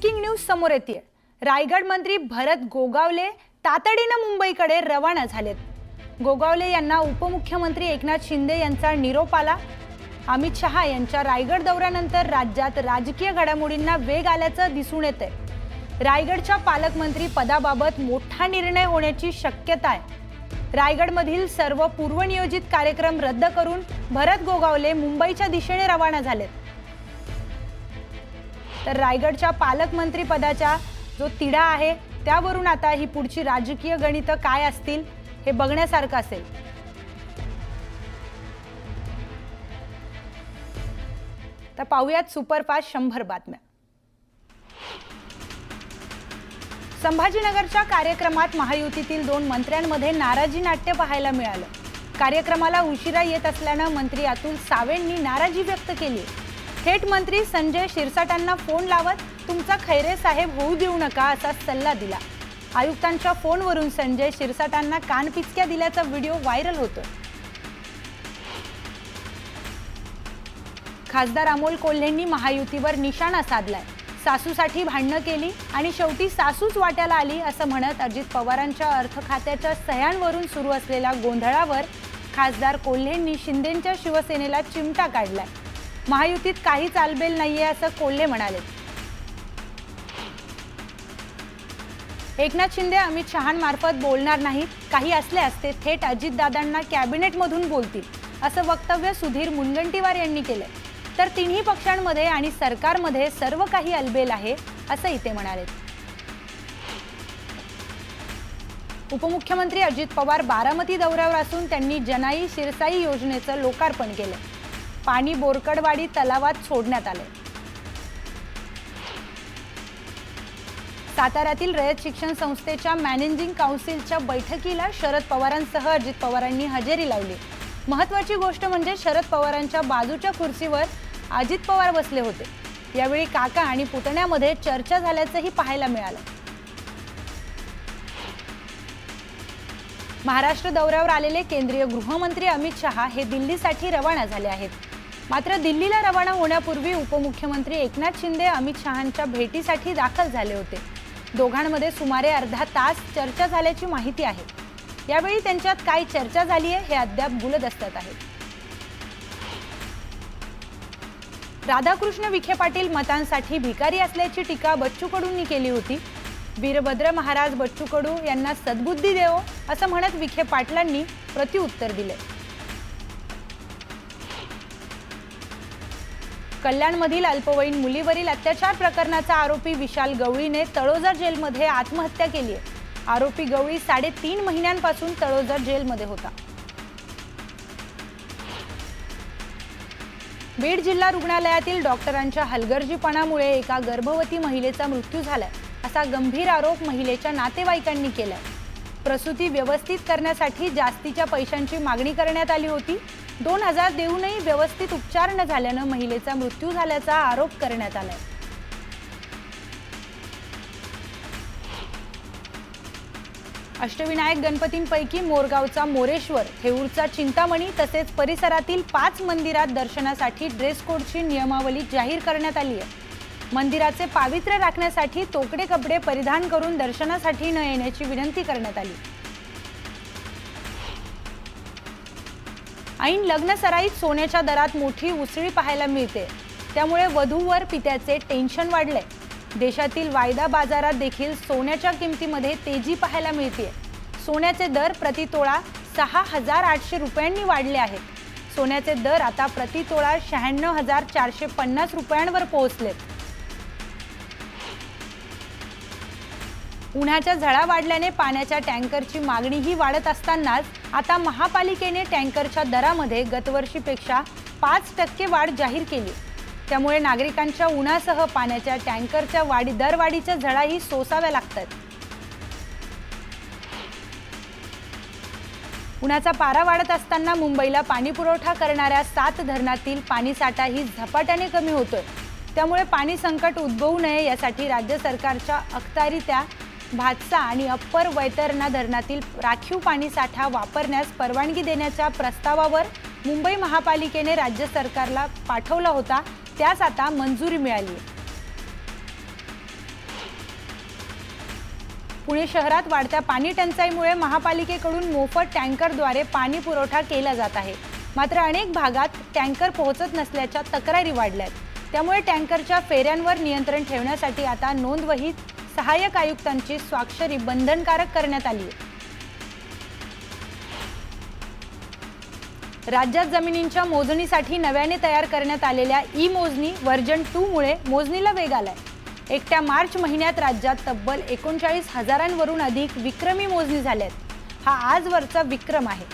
Breaking news समोर येते। रायगड मंत्री भरत गोगावले तातडीने मुंबईकडे रवाना झालेत। गोगावले यांना उपमुख्यमंत्री एकनाथ शिंदे यांचा निरोप आला। अमित शहा यांच्या रायगड दौऱ्यानंतर राज्यात राजकीय घडामोडींना वेग आल्याचं दिसून येतंय। रायगडच्या पालकमंत्री पदाबाबत मोठा निर्णय होण्याची शक्यता आहे। रायगडमधील सर्व पूर्वनियोजित कार्यक्रम रद्द करून भरत गोगावले मुंबईच्या दिशेने रवाना झालेत। तर रायगडच्या पालकमंत्री पदाचा जो तिढा आहे त्यावरून आता ही पुढची राजकीय गणितं काय असतील हे बघण्यासारखं असेल। तर पाहूयात सुपरफास्ट 100 बातम्या। संभाजीनगरच्या कार्यक्रमात महायुतीतील 2 मंत्र्यांमध्ये नाराजी नाट्य पाहायला मिळालं। कार्यक्रमाला उशिरा येत असल्याने मंत्री अतुल सावेंनी नाराजी व्यक्त केली। थेट मंत्री संजय शिरसाटांना फोन लावत तुमचा खैरे साहेब होऊ देऊ नका असा सल्ला दिला। आयुक्तांच्या फोनवरून संजय शिरसाटांना कानपिचक्या दिल्याचा व्हिडिओ व्हायरल होतोय। खासदार अमोल कोल्हेंनी महायुतीवर निशाणा साधलाय। सासूसाठी भांडणं केली आणि शेवटी सासूच वाट्याला आली असं म्हणत अजित पवारांच्या अर्थ खात्याच्या सह्यांवरून सुरू असलेल्या गोंधळावर खासदार कोल्हेंनी शिंदेंच्या शिवसेनेला चिमटा काढलाय। महायुतीत काही चालबेल नाहीये असं कोल्हे म्हणाले। एकनाथ शिंदे अमित शहांमार्फत बोलणार नाहीत, काही असल्यास ते थेट अजितदादांना कॅबिनेटमधून बोलतील असं वक्तव्य सुधीर मुनगंटीवार यांनी केले। तर तिन्ही पक्षांमध्ये आणि सरकारमध्ये सर्व काही अलबेल आहे असंही ते म्हणाले। उपमुख्यमंत्री अजित पवार बारामती दौऱ्यावर असून त्यांनी जनाई शिरसाई योजनेचं लोकार्पण केलं। पाणी बोरकडवाडी तलावात सोडण्यात आले। साताऱ्यातील रयत शिक्षण संस्थेच्या मॅनेजिंग काउन्सिलच्या बैठकीला शरद पवारांसह अजित पवारांनी हजेरी लावली। महत्त्वाची गोष्ट म्हणजे शरद पवारांच्या बाजूच्या खुर्चीवर अजित पवार बसले होते। यावेळी काका आणि पुतण्यामध्ये चर्चा झाल्याचंही पाहायला मिळालं। महाराष्ट्र दौऱ्यावर आलेले केंद्रीय गृहमंत्री अमित शहा हे दिल्लीसाठी रवाना झाले आहेत। मात्र दिल्लीला रवाना होण्यापूर्वी उपमुख्यमंत्री एकनाथ शिंदे अमित शहांच्या भेटीसाठी दाखल झाले होते। दोघांमध्ये सुमारे अर्धा तास चर्चा झाल्याची माहिती आहे। यावेळी त्यांच्यात काय चर्चा झाली आहे हे अद्याप गुलदस्त्यात आहे। राधाकृष्ण विखे पाटील मतांसाठी भिकारी असल्याची टीका बच्चू कडूंनी केली होती। वीरभद्र महाराज बच्चू कडू यांना सद्बुद्धी देवो असं म्हणत विखे पाटलांनी प्रत्युत्तर दिले। कल्याणमधील अल्पवयीन मुलीवरील अत्याचार प्रकरणाचा आरोपी विशाल गवळीने तळोजा जेलमध्ये आत्महत्या केली आहे। आरोपी गवळी 3.5 महिन्यांपासून तळोजा जेलमध्ये होता। बीड जिल्हा रुग्णालयातील डॉक्टरांच्या हलगर्जीपणामुळे एका गर्भवती महिलेचा मृत्यू झालाय असा गंभीर आरोप महिलेच्या नातेवाईकांनी केलाय। प्रसूती व्यवस्थित करण्यासाठी जास्तीच्या पैशांची मागणी करण्यात आली होती। 2000 देऊनही व्यवस्थित उपचार न झाल्याने महिलेचा मृत्यू झाल्याचा आरोप करण्यात आलाय। अष्टविनायक गणपतींपैकी मोरगावचा मोरेश्वर, थेऊरचा चिंतामणी तसेच परिसरातील 5 मंदिरात दर्शनासाठी ड्रेस कोडची नियमावली जाहीर करण्यात आली आहे। मंदिराचे पावित्र्य राखण्यासाठी तोकडे कपडे परिधान करून दर्शनासाठी न येण्याची विनंती करण्यात आली। ऐन लग्न सराईत सोन्याच्या दरात मोठी उसळी पाहायला मिळते। त्यामुळे वधूवर पित्याचे टेन्शन वाढले। देशातील वायदा बाजारात देखील सोन्याच्या किमतीमध्ये तेजी पाहायला मिळते। सोन्याचे दर प्रति तोळा 6800 रुपयांनी वाढले आहेत। सोन्याचे दर आता प्रति तोळा 96450 रुपयांवर पोहोचलेत। उन्हाच्या झळा वाढल्याने पाण्याच्या टँकरची मागणीही वाढत असतानाच आता महापालिकेने टँकरच्या दरामध्ये गतवर्षीपेक्षा 5% वाढ जाहीर केली। त्यामुळे नागरिकांच्या उन्हासह पाण्याच्या टँकरच्या दरवाढीच्या झळाही सोसाव्या लागतात। उन्हाचा पारा वाढत असताना मुंबईला पाणी पुरवठा करणाऱ्या 7 धरणातील पाणीसाठाही झपाट्याने कमी होतोय। त्यामुळे पाणी संकट उद्भवू नये यासाठी राज्य सरकारच्या अखत्यारीत्या भातसा आणि अप्पर वैतरणा धरणातील राखीव पाणीसाठा वापरण्यास परवानगी देण्याच्या प्रस्तावावर मुंबई महापालिकेने राज्य सरकारला पाठवला होता, त्यास आता मंजुरी मिळाली आहे। पुणे शहरात वाढत्या पाणी टंचाईमुळे महापालिकेकडून मोफत टँकरद्वारे पाणी पुरवठा केला जात आहे. मात्र अनेक भागात टँकर पोहोचत नसल्याच्या तक्रारी वाढल्या आहेत. त्यामुळे टँकरच्या फेऱ्यांवर नियंत्रण ठेवण्यासाठी आता नोंदवहीत सहाय्यक आयुक्तांची स्वाक्षरी बंधनकारक करण्यात आली आहे. राज्यात जमिनींच्या मोजणीसाठी नव्याने तयार करण्यात आलेल्या ई-मोजणी व्हर्जन 2 मुळे मोजणीला वेग आलाय. एकट्या मार्च महिन्यात राज्यात तब्बल 39,000वरून अधिक विक्रमी मोजणी झाल्यात. हा आजवरचा विक्रम आहे.